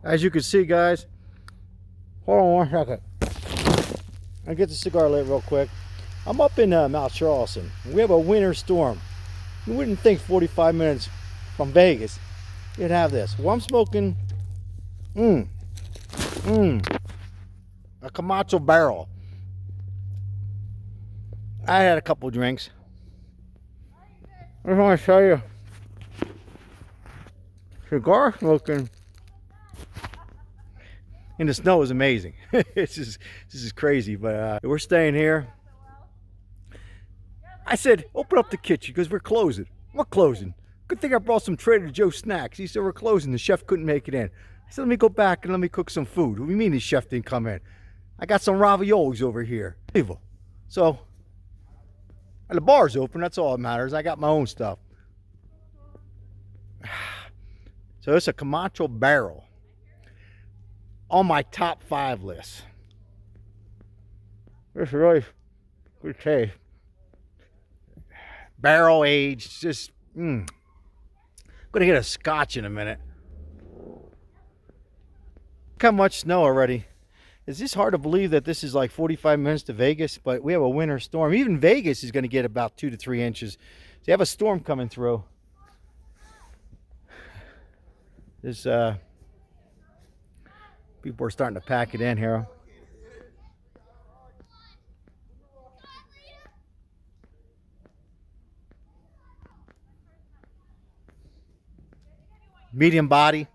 As you can see, guys, hold on one second. I'll get the cigar lit real quick. I'm up in Mount Charleston. We have a winter storm. You wouldn't think 45 minutes from Vegas you'd have this. Well, I'm smoking a Camacho Barrel. I had a couple drinks. I just want to show you cigar smoking in the snow is amazing. This is crazy, but we're staying here. I said, open up the kitchen because we're closing. We're closing. Good thing I brought some Trader Joe snacks. He said we're closing. The chef couldn't make it in. I said, let me go back and let me cook some food. What do you mean the chef didn't come in? I got some raviolis over here. So, and the bar's open. That's all that matters. I got my own stuff. So it's a Camacho Barrel on my top 5 list. It's really good taste. Barrel aged, just I'm gonna get a scotch in a minute. Look how much snow already. It's just hard to believe that this is like 45 minutes to Vegas, but we have a winter storm. Even Vegas is going to get about 2 to 3 inches. So you have a storm coming through. There's people are starting to pack it in here. Medium body.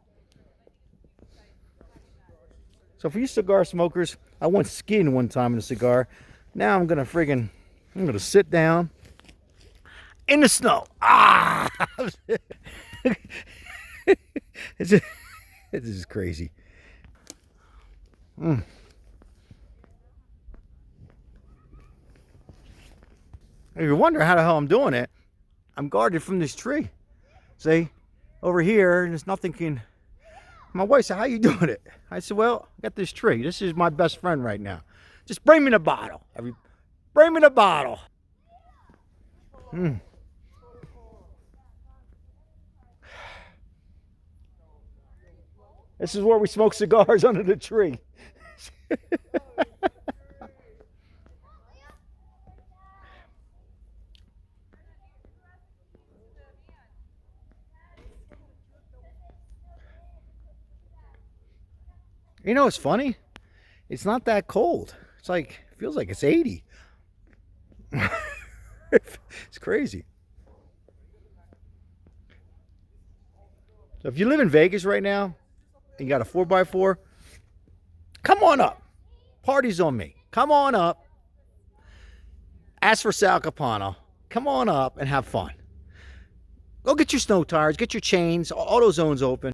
So for you cigar smokers, I went skiing one time in a cigar. Now I'm gonna sit down in the snow. Ah! This is crazy. If you wonder how the hell I'm doing it, I'm guarded from this tree. See, over here, there's nothing can. My wife said, how you doing it? I said, well, I got this tree. This is my best friend right now. Just bring me the bottle. Bring me the bottle. This is where we smoke cigars under the tree. You know, it's funny. It's not that cold. It's like, it feels like it's 80. It's crazy. So if you live in Vegas right now and you got a 4x4, come on up. Party's on me. Come on up. Ask for Sal Capano. Come on up and have fun. Go get your snow tires, get your chains, AutoZone's open.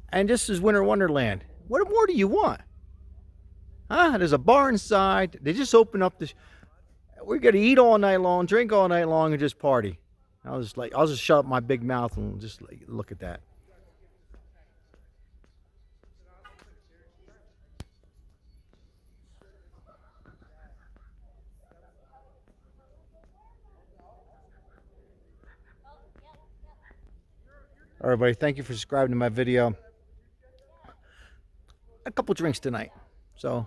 And this is Winter Wonderland. What more do you want? Huh? There's a bar inside. They just open up this. We're gonna eat all night long, drink all night long, and just party. I'll just shut up my big mouth and just look at that. All right, everybody, thank you for subscribing to my video. A couple drinks tonight, and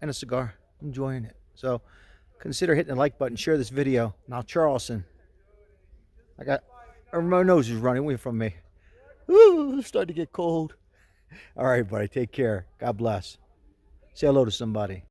a cigar. I'm enjoying it. So consider hitting the like button, share this video. Now Charleston, my nose is running away from me. Ooh, it's starting to get cold. All right, buddy, take care. God bless. Say hello to somebody.